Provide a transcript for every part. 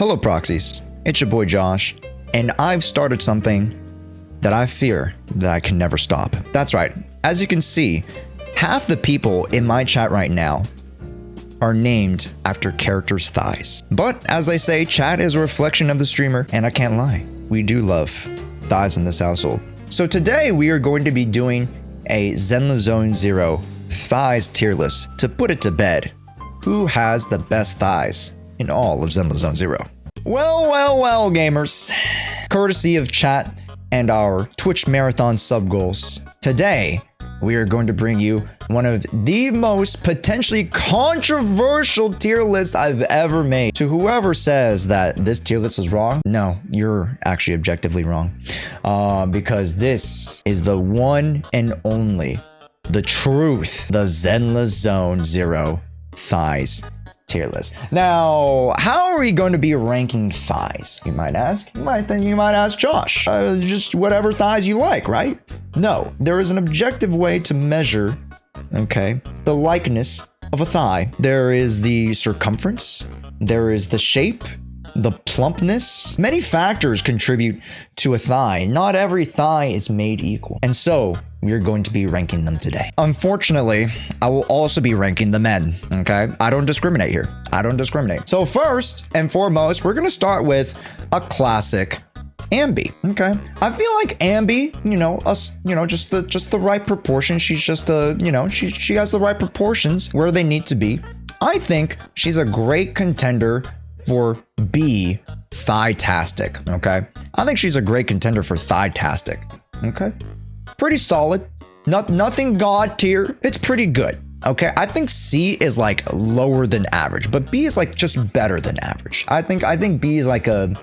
Hello proxies, it's your boy Josh, and I've started something that I fear that I can never stop. That's right, as you can see, half the people in my chat right now are named after characters' thighs. But as they say, chat is a reflection of the streamer, and I can't lie, we do love thighs in this household. So today we are going to be doing a Zzzero thighs tier list to put it to bed. Who has the best thighs in all of Zzzero? Well, gamers. Courtesy of chat and our Twitch marathon sub goals, today we are going to bring you one of the most potentially controversial tier lists I've ever made. To whoever says that this tier list is wrong, no, you're actually objectively wrong. Because this is the one and only, the truth, the Zzzero thighs tier list. Now, how are we going to be ranking thighs, you might ask? You might ask Josh. Just whatever thighs you like, right? No, there is an objective way to measure, okay, the likeness of a thigh. There is the circumference, there is the shape, the plumpness. Many factors contribute to a thigh. Not every thigh is made equal. And so, we're going to be ranking them today. Unfortunately, I will also be ranking the men, okay? I don't discriminate here. I don't discriminate. So first and foremost, we're gonna start with a classic Ambi, okay? I feel like Ambi, just the right proportion. She's just she has the right proportions where they need to be. I think she's a great contender for B, thigh-tastic, okay? I think she's a great contender for thigh-tastic, okay? Pretty solid, nothing god tier. It's pretty good. Okay, I think C is like lower than average, but B is like just better than average. I think B is like a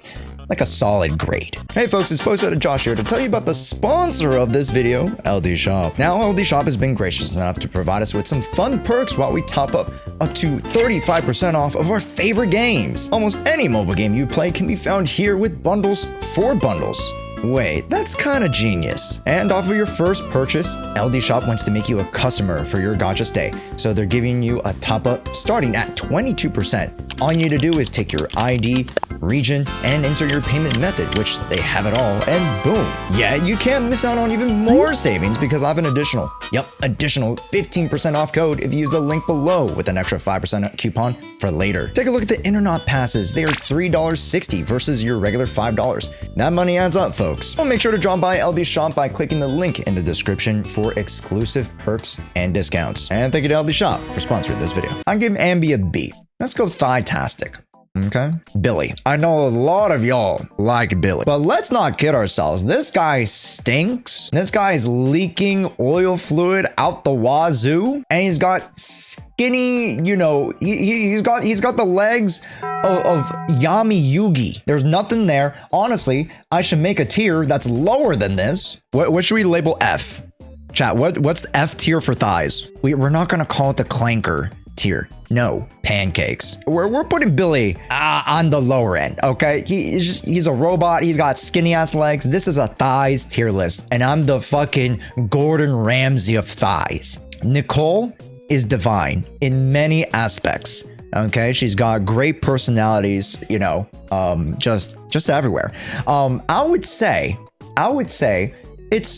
solid grade. Hey folks, it's Posted at Josh here to tell you about the sponsor of this video, LD Shop. Now, LD Shop has been gracious enough to provide us with some fun perks while we top up to 35% off of our favorite games. Almost any mobile game you play can be found here with bundles for bundles. Wait, that's kind of genius. And off of your first purchase, LD Shop wants to make you a customer for your gacha stay. So they're giving you a top up starting at 22%. All you need to do is take your ID, region, and enter your payment method, which they have it all, and boom. Yeah, you can't miss out on even more savings because I have an additional 15% off code if you use the link below with an extra 5% coupon for later. Take a look at the internet passes. They are $3.60 versus your regular $5. That money adds up, folks. Well, make sure to drop by LD Shop by clicking the link in the description for exclusive perks and discounts. And thank you to LD Shop for sponsoring this video. I give Ambi a B. Let's go thigh-tastic. Okay. Billy. I know a lot of y'all like Billy, but let's not kid ourselves. This guy stinks. This guy is leaking oil fluid out the wazoo, and he's got skinny, he's got the legs of Yami Yugi. There's nothing there. Honestly, I should make a tier that's lower than this. What should we label F? Chat, what's the F tier for thighs? We're not gonna call it the clanker tier. No, pancakes. We're putting Billy on the lower end, okay? He's a robot. He's got skinny ass legs. This is a thighs tier list, and I'm the fucking Gordon Ramsay of thighs. Nicole is divine in many aspects. Okay, she's got great personalities. Just everywhere. I would say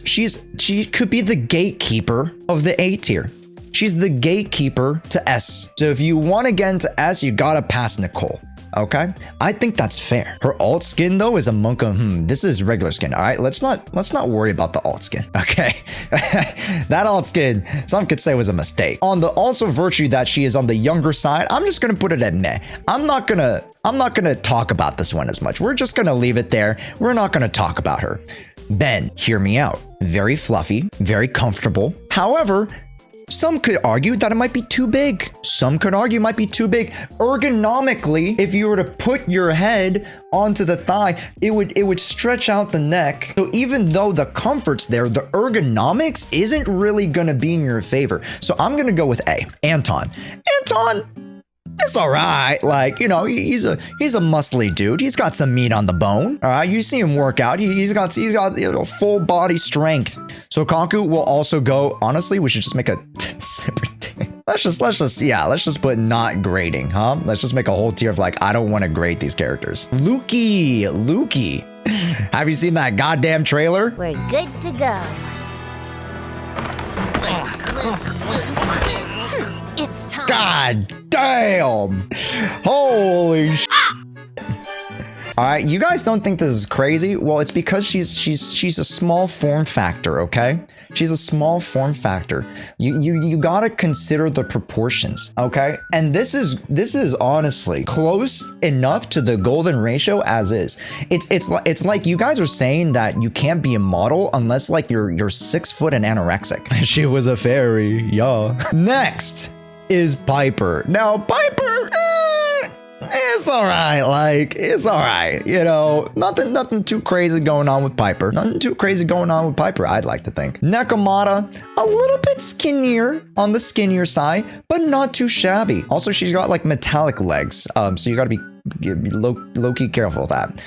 she could be the gatekeeper of the A tier. She's the gatekeeper to S. So if you want to get into S, you gotta pass Nicole. Okay? I think that's fair. Her alt skin though is a monk of, this is regular skin. All right, let's not worry about the alt skin. Okay? That alt skin, some could say was a mistake. On the also virtue that she is on the younger side, I'm just gonna put it at meh. I'm not gonna talk about this one as much. We're just gonna leave it there. We're not gonna talk about her. Ben, hear me out. Very fluffy, very comfortable. However, some could argue that it might be too big. Some could argue it might be too big. Ergonomically, if you were to put your head onto the thigh, it would stretch out the neck. So even though the comfort's there, the ergonomics isn't really gonna be in your favor. So I'm gonna go with A. Anton, it's all right. Like, he's a muscly dude. He's got some meat on the bone. All right, you see him work out. He's got full body strength. So Kaku will also go. Honestly, we should just make a separate thing. let's just put not grading, huh? Let's just make a whole tier of like, I don't want to grade these characters. Lukey. Have you seen that goddamn trailer? We're good to go. It's time. God damn. Holy sh. All right, you guys don't think this is crazy? Well, it's because she's a small form factor, okay? She's a small form factor. You gotta consider the proportions, okay? And this is honestly close enough to the golden ratio as is. It's like you guys are saying that you can't be a model unless like you're 6 foot and anorexic. She was a fairy, yeah. Next is Piper. Now Piper. It's all right, like, it's all right, you know, nothing too crazy going on with Piper. I'd like to think. Nekomata, a little bit skinnier, on the skinnier side, but not too shabby. Also, she's got like metallic legs, so you gotta be low-key careful with that.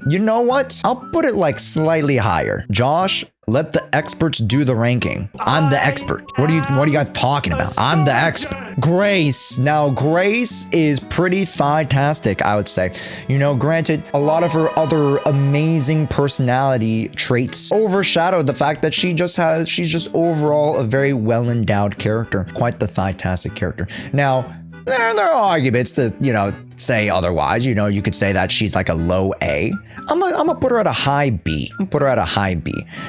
You know what? I'll put it like slightly higher. Josh, let the experts do the ranking. I'm the expert. What are you guys talking about? I'm the expert. Grace. Now, Grace is pretty fantastic, I would say. You know, granted, a lot of her other amazing personality traits overshadow the fact that she's just overall a very well-endowed character. Quite the fantastic character. Now, there are arguments to, you know, say otherwise. You know, you could say that she's like a low A. I'm gonna put her at a high B.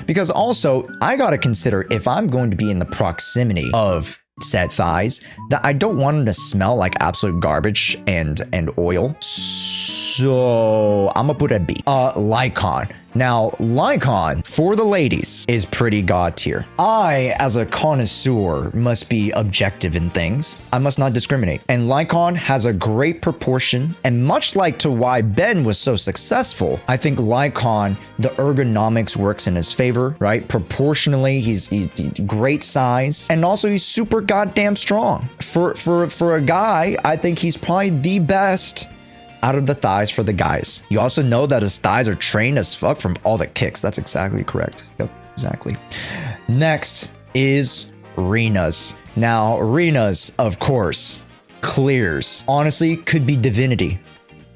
Because also, I gotta consider if I'm going to be in the proximity of said thighs, that I don't want them to smell like absolute garbage and oil. So I'm gonna put a B. Lycon. Now, Lycon, for the ladies, is pretty god tier. I, as a connoisseur, must be objective in things. I must not discriminate. And Lycon has a great proportion, and much like to why Ben was so successful, I think Lycon, the ergonomics works in his favor, right? Proportionally, he's great size, and also he's super goddamn strong. For a guy, I think he's probably the best out of the thighs for the guys. You also know that his thighs are trained as fuck from all the kicks. That's exactly correct. Yep, exactly. Next is Rena's. Now, Rena's, of course, clears. Honestly, could be divinity,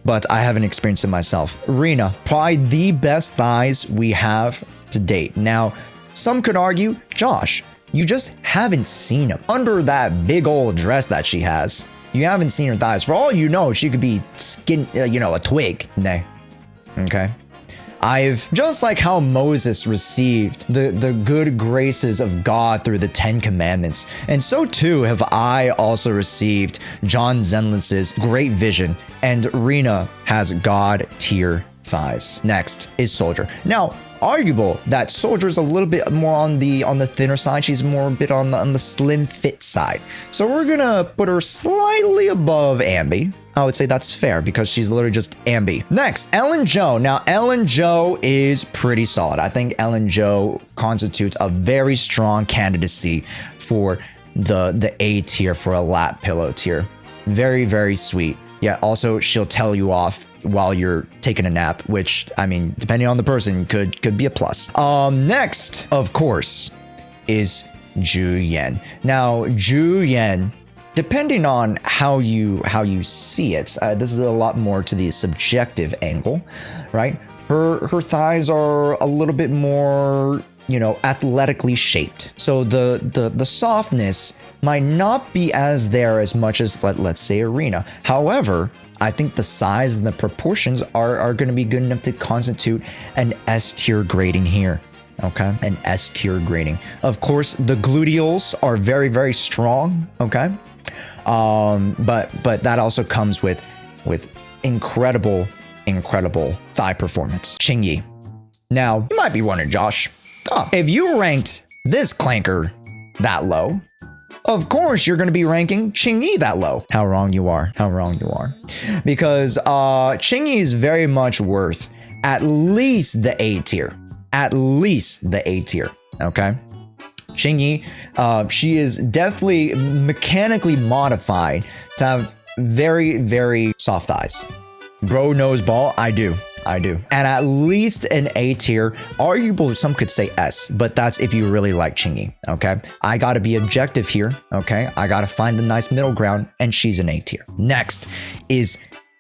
but I haven't experienced it myself. Rena, probably the best thighs we have to date. Now, some could argue, Josh, you just haven't seen them. Under that big old dress that she has, you haven't seen her thighs. For all you know, she could be skin, you know, a twig. Nay. Okay. Just like how Moses received the good graces of God through the 10 Commandments, and so too have I also received John Zenless's great vision, and Rena has God tier thighs. Next is Soldier. Now, arguable that Soldier's a little bit more on the thinner side. She's more a bit on the slim fit side. So we're gonna put her slightly above Ambi. I would say that's fair because she's literally just Ambi. Next, Ellen Jo. Now, Ellen Jo is pretty solid. I think Ellen Jo constitutes a very strong candidacy for the A tier, for a lap pillow tier. Very, very sweet. Yeah, also she'll tell you off while you're taking a nap, which, I mean, depending on the person, could be a plus. Next, of course, is Juyen. Now, Juyen, depending on how you see it, this is a lot more to the subjective angle, right? Her thighs are a little bit more, you know, athletically shaped. So the softness might not be as there as much as let's say Arena. However, I think the size and the proportions are going to be good enough to constitute an S tier grading here. Okay, an S tier grading. Of course, the gluteals are very, very strong. Okay, but that also comes with incredible thigh performance. Qingyi. Now, you might be wondering, Josh, if you ranked this clanker that low, of course you're going to be ranking Qingyi that low. How wrong you are. How wrong you are. Because Qingyi is very much worth at least the A tier. At least the A tier. Okay? Qingyi, she is definitely mechanically modified to have very, very soft thighs. Bro knows ball, I do. I do. And at least an A tier, arguable, some could say S, but that's if you really like Chingy, okay? I gotta be objective here, okay? I gotta find the nice middle ground, and she's an A tier. Next is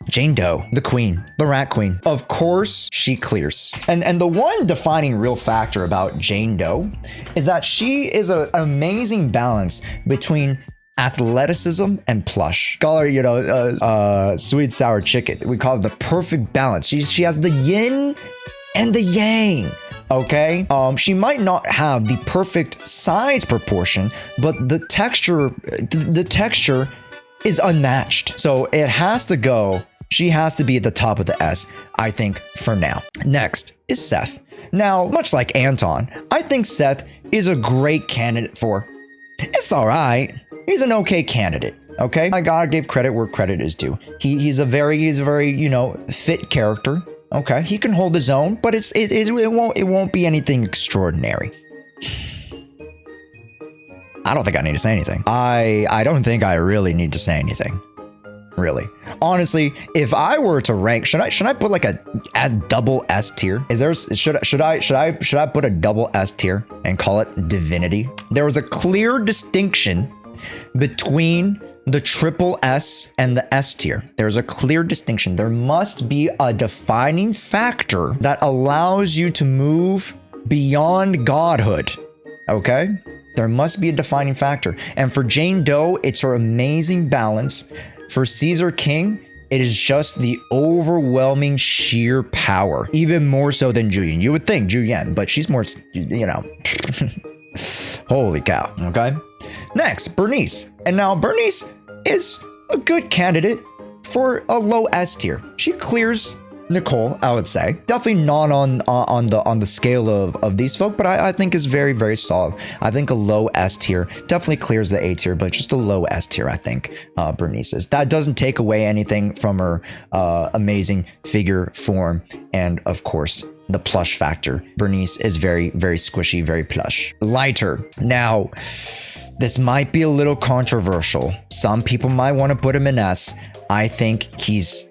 Jane Doe, the queen, the rat queen. Of course, she clears. And the one defining real factor about Jane Doe is that she is an amazing balance between athleticism and plush. Call her, sweet sour chicken. We call it the perfect balance. She has the yin and the yang. Okay, she might not have the perfect size proportion, but the texture is unmatched. So it has to go. She has to be at the top of the S, I think, for now. Next is Seth. Now, much like Anton, I think Seth is a great candidate for. It's all right. He's an okay candidate, okay? I gotta give credit where credit is due. He's a very, fit character, okay? He can hold his own, but it won't be anything extraordinary. I don't think I need to say anything. I don't think I really need to say anything. Really. Honestly, if I were to rank, should I put like a double S tier? Should I put a double S tier and call it divinity? There was a clear distinction between the triple S and the S tier. There's a clear distinction. There must be a defining factor that allows you to move beyond godhood. Okay? There must be a defining factor. And for Jane Doe, it's her amazing balance. For Caesar King, it is just the overwhelming sheer power. Even more so than Julian. You would think Julian, but she's more, holy cow, okay? Next, Bernice. And now Bernice is a good candidate for a low S tier. She clears Nicole, I would say. Definitely not on the scale of these folk, but I think is very, very solid. I think a low S tier definitely clears the A tier, but just a low S tier, I think, Bernice is. That doesn't take away anything from her amazing figure form and, of course, the plush factor. Bernice is very, very squishy, very plush. Lighter. Now, this might be a little controversial. Some people might want to put him in S. I think he's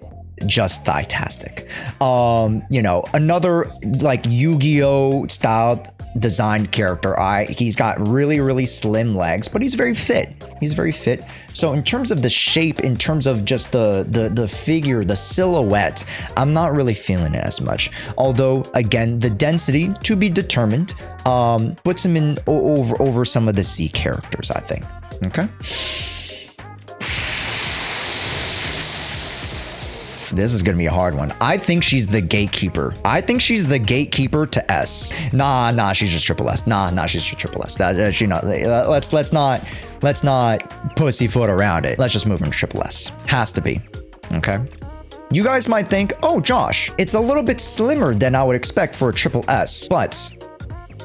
just thigh-tastic. Another like Yu-Gi-Oh style designed character. He's got really, really slim legs, but he's very fit. He's very fit. So in terms of the shape, in terms of just the figure, the silhouette, I'm not really feeling it as much. Although, again, the density to be determined puts him in over some of the C characters, I think. Okay. This is gonna be a hard one. I think she's the gatekeeper. I think she's the gatekeeper to S. Nah, she's just triple S. Nah, she's just triple S. Let's not pussyfoot around it. Let's just move into triple S. Has to be. Okay. You guys might think, oh, Josh, it's a little bit slimmer than I would expect for a triple S, but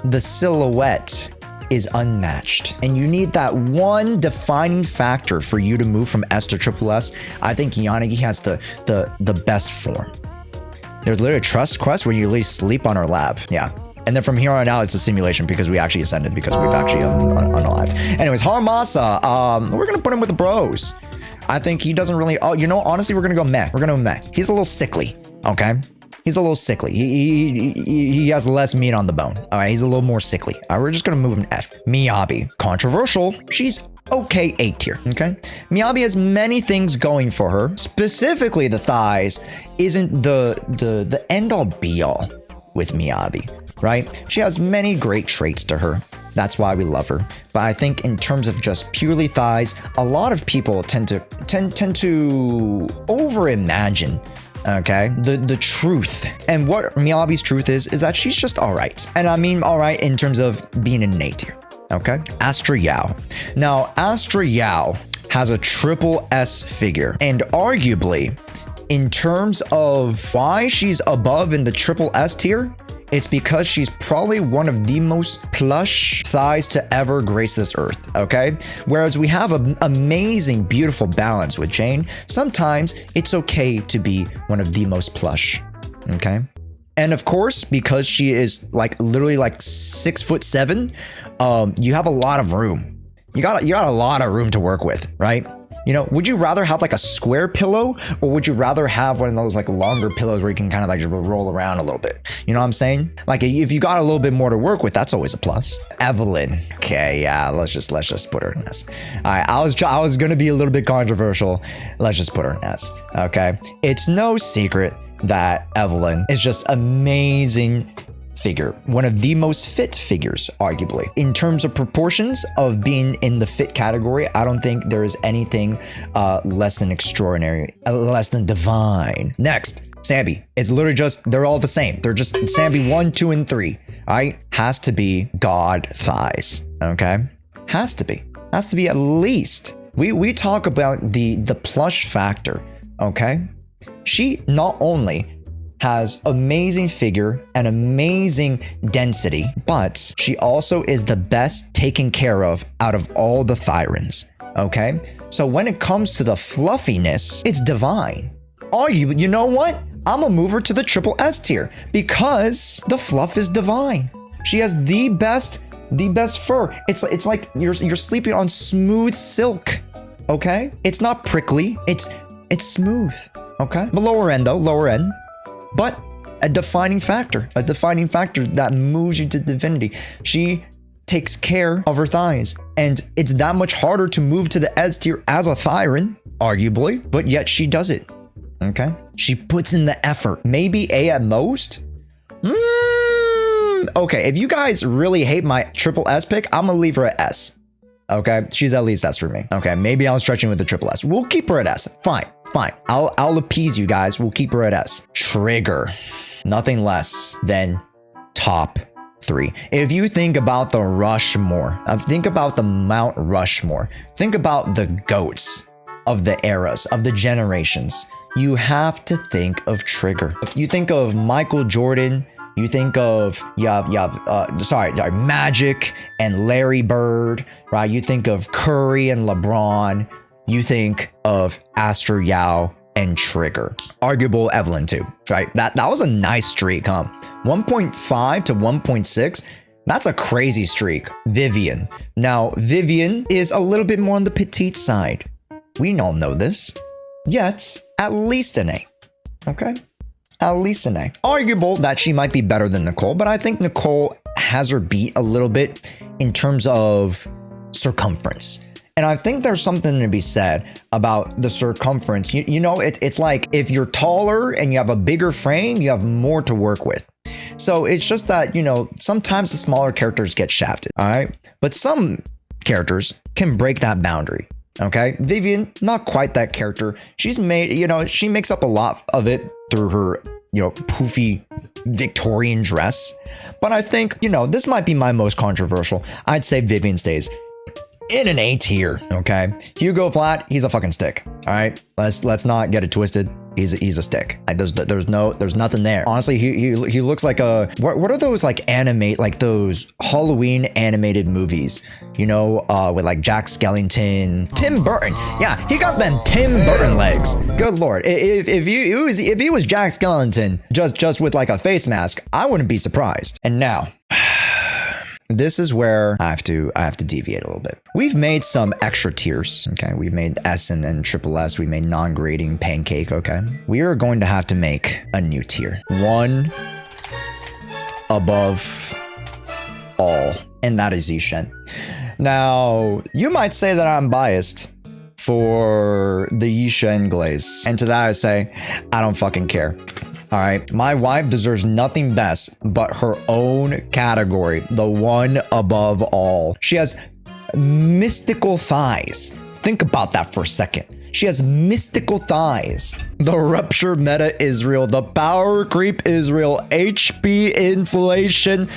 the silhouette is unmatched, and you need that one defining factor for you to move from S to triple S. I think Yanagi has the best form. There's literally a trust quest where you at least sleep on her lap. Yeah. And then from here on out, it's a simulation because we actually ascended because we've actually unalived. Anyways, Haramasa, we're gonna put him with the bros. I think he doesn't really, honestly, we're gonna go meh. We're gonna go meh. He's a little sickly, okay? He's a little sickly. He has less meat on the bone. All right, he's a little more sickly. All right, we're just gonna move him F. Miyabi, controversial. She's okay, A tier. Okay, Miyabi has many things going for her. Specifically, the thighs isn't the end all be all with Miyabi, right? She has many great traits to her. That's why we love her. But I think in terms of just purely thighs, a lot of people tend to over-imagine, okay, the truth. And what Miyabi's truth is that she's just all right. And I mean all right in terms of being an A tier, okay? Astra Yao. Now, Astra Yao has a triple S figure, and arguably, in terms of why she's above in the triple S tier, it's because she's probably one of the most plush thighs to ever grace this earth, okay? Whereas we have an amazing, beautiful balance with Jane, sometimes it's okay to be one of the most plush, okay? And of course, because she is literally 6'7", you have a lot of room. You got a lot of room to work with, right? You know, would you rather have like a square pillow, or would you rather have one of those like longer pillows where you can kind of like just roll around a little bit? You know what I'm saying? Like if you got a little bit more to work with, that's always a plus. Evelyn. Okay, yeah, let's just put her in S. All right, I was gonna be a little bit controversial. Let's just put her in S. Okay, it's no secret that Evelyn is just amazing figure, one of the most fit figures, arguably. In terms of proportions of being in the fit category, I don't think there is anything less than extraordinary, less than divine. Next, Sambi. It's literally just, they're all the same. They're just Sambi 1, 2, and 3. All right, has to be God thighs. Okay, has to be at least. We talk about the plush factor. Okay, she not only has amazing figure and amazing density, but she also is the best taken care of out of all the Thyrans. Okay, so when it comes to the fluffiness, it's divine. Oh, you know what? I'm gonna move her to the triple S tier because the fluff is divine. She has the best fur. It's like you're sleeping on smooth silk. Okay, it's not prickly. It's smooth. Okay, but lower end, but a defining factor that moves you to divinity. She takes care of her thighs, and it's that much harder to move to the S tier as a Thyran, arguably, but yet she does it. Okay, she puts in the effort. Maybe A at most. Okay, if you guys really hate my triple S pick, I'm gonna leave her at S. Okay, she's at least S for me. Okay, maybe I was stretching with the triple S. We'll keep her at S. Fine. I'll appease you guys. We'll keep her at S. Trigger, nothing less than top 3. If you think about the Rushmore, think about the Mount Rushmore. Think about the goats of the eras, of the generations. You have to think of Trigger. If you think of Michael Jordan, you think of Magic and Larry Bird, right? You think of Curry and LeBron. You think of Aster Yao and Trigger. Arguable Evelyn too, right? That was a nice streak, huh? 1.5 to 1.6. That's a crazy streak. Vivian. Now, Vivian is a little bit more on the petite side. We all know this. Yet, at least an A. Okay? At least an A. Arguable that she might be better than Nicole, but I think Nicole has her beat a little bit in terms of circumference. And I think there's something to be said about the circumference. You know, it's like if you're taller and you have a bigger frame, you have more to work with. So it's just that, you know, sometimes the smaller characters get shafted, all right? But some characters can break that boundary, okay? Vivian, not quite that character. She's made, you know, she makes up a lot of it through her, you know, poofy Victorian dress. But I think, you know, this might be my most controversial. I'd say Vivian stays in an A tier, okay? Hugo Flat, he's a fucking stick, all right? Let's not get it twisted. He's a stick. Like there's nothing there. Honestly, he looks like a what are those like those Halloween animated movies? You know, with like Jack Skellington, Tim Burton. Yeah, he got them Tim Burton legs. Good lord, if he was Jack Skellington just with like a face mask, I wouldn't be surprised. And now. This is where I have to deviate a little bit. We've made some extra tiers, okay? We've made S and then triple S. We made non-grading pancake, okay? We are going to have to make a new tier. One above all, and that is Yishen. Now, you might say that I'm biased for the Yishen glaze. And to that I say, I don't fucking care. All right, my wife deserves nothing best but her own category, the one above all. She has mystical thighs. Think about that for a second. She has mystical thighs. The rupture meta is real. The power creep is real. HP inflation.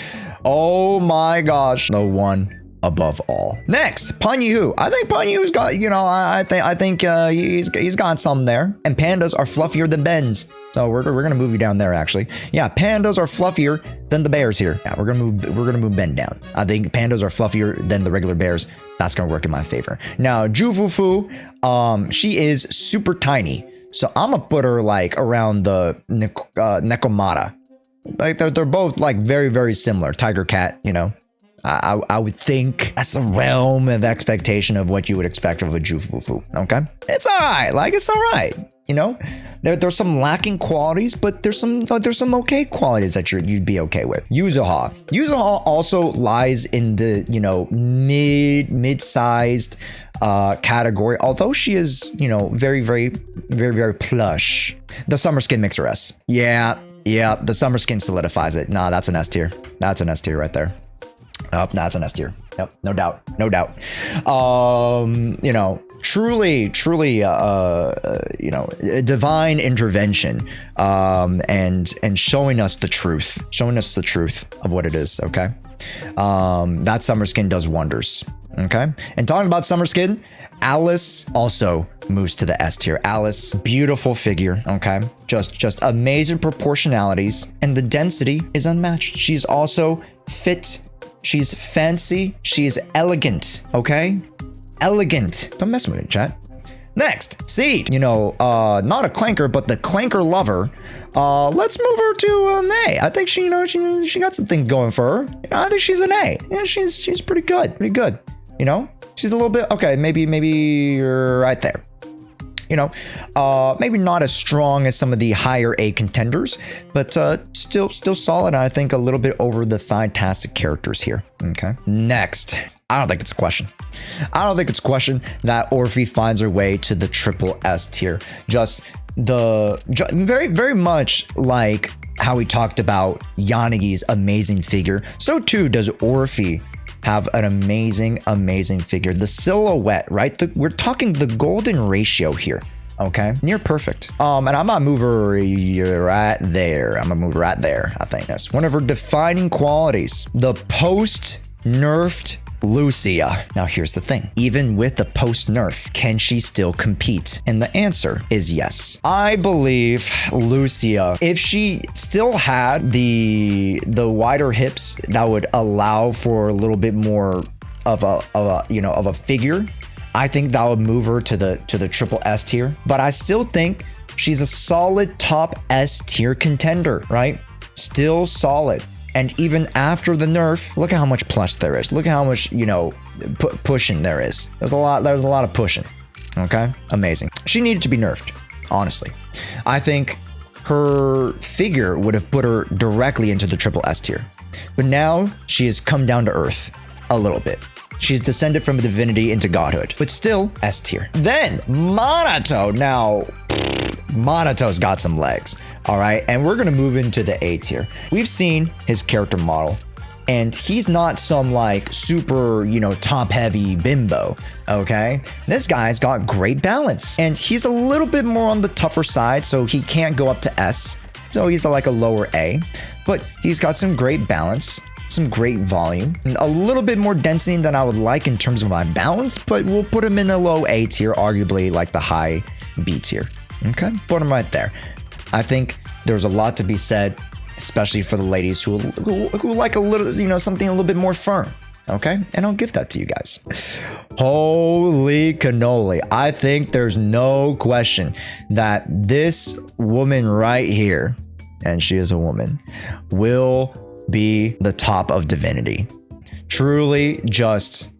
Oh my gosh. The one above all. Next, Panyu. I think Panyu's got, you know, I think he's got some there. And pandas are fluffier than Bens. So we're gonna move you down there actually. Yeah, pandas are fluffier than the bears here. Yeah, we're gonna move Ben down. I think pandas are fluffier than the regular bears. That's gonna work in my favor. Now, Jufufu, she is super tiny. So I'm gonna put her like around the Nekomata. Like they're both like very, very similar. Tiger cat, you know. I would think that's the realm of expectation of what you would expect of a Jufufu. Okay, it's all right. Like it's all right. You know, there's some lacking qualities, but there's some okay qualities that you'd be okay with. Yuzuha also lies in the mid-sized category, although she is very plush. The summer skin makes her S. Yeah, the summer skin solidifies it. Nah, that's an S tier. That's an S tier right there. Oh, that's an S tier. Yep, no doubt. Truly, divine intervention, and showing us the truth of what it is. Okay, that summer skin does wonders. Okay, and talking about summer skin, Alice also moves to the S tier. Alice, beautiful figure. Okay, just amazing proportionalities, and the density is unmatched. She's also fit. She's fancy. She's elegant. Okay. Elegant. Don't mess with it, chat. Next, Seed. Not a clanker, but the clanker lover. Let's move her to an A. I think she got something going for her. I think she's an A. Yeah, she's pretty good. She's a little bit okay. Maybe right there. Maybe not as strong as some of the higher A contenders, but still solid. I think a little bit over the fantastic characters here. Okay. Next, I don't think it's a question. That Orphe finds her way to the triple S tier. Just very, very much like how we talked about Yanagi's amazing figure. So too does Orphe have an amazing figure. The silhouette, right? We're talking the golden ratio here. Okay, near perfect. And I'm gonna move her right there. I think that's one of her defining qualities. The post-nerfed Lucia. Now here's the thing. Even with the post-nerf, can she still compete? And the answer is yes. I believe Lucia, if she still had the wider hips that would allow for a little bit more of a figure, I think that would move her to the triple S tier. But I still think she's a solid top S tier contender, right? Still solid. And even after the nerf, look at how much plush there is. Look at how much, pushing there is. There's a lot of pushing. Okay? Amazing. She needed to be nerfed, honestly. I think her figure would have put her directly into the triple S tier. But now she has come down to earth a little bit. She's descended from divinity into godhood, but still S tier. Then Minato. Now, Manato's got some legs. All right, and we're gonna move into the A tier. We've seen his character model, and he's not some like super, top heavy bimbo. Okay, this guy's got great balance, and he's a little bit more on the tougher side, so he can't go up to S. So he's like a lower A, but he's got some great balance, some great volume, and a little bit more density than I would like in terms of my balance, but we'll put him in a low A tier, arguably like the high B tier. Okay, put him right there. I think there's a lot to be said, especially for the ladies who like a little, something a little bit more firm. Okay, and I'll give that to you guys. Holy cannoli. I think there's no question that this woman right here, and she is a woman, will be the top of divinity. Truly just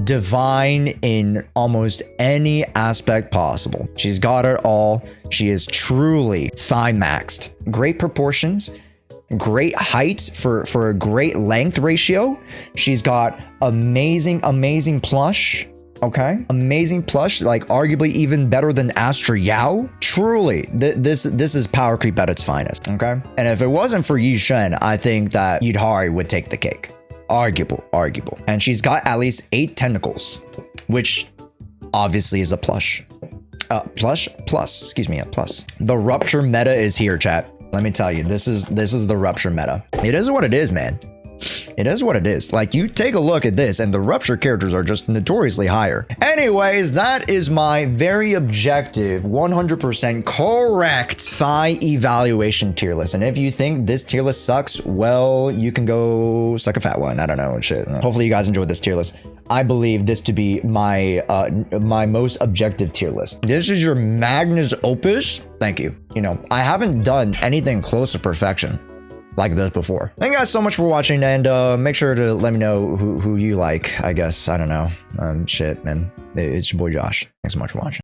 divine in almost any aspect possible. She's got it all. She is truly thigh maxed. Great proportions, great height for a great length ratio. She's got amazing plush. Okay, amazing plush, like arguably even better than Astra Yao. Truly, this is power creep at its finest. Okay, and if it wasn't for Yi Shen, I think that Yudhari would take the cake. Arguable. And she's got at least 8 tentacles, which obviously is a plush. A plus. The rupture meta is here, chat. Let me tell you, this is the rupture meta. It is what it is, man. It is what it is. Like, you take a look at this and the rupture characters are just notoriously higher. Anyways, that is my very objective, 100% correct thigh evaluation tier list. And if you think this tier list sucks, well, you can go suck a fat one. I don't know, shit. Hopefully you guys enjoyed this tier list. I believe this to be my my most objective tier list. This is your magnus opus. Thank you. I haven't done anything close to perfection. like this before. Thank you guys so much for watching, and make sure to let me know who you like. I guess, I don't know. Shit, man. It's your boy Josh. Thanks so much for watching.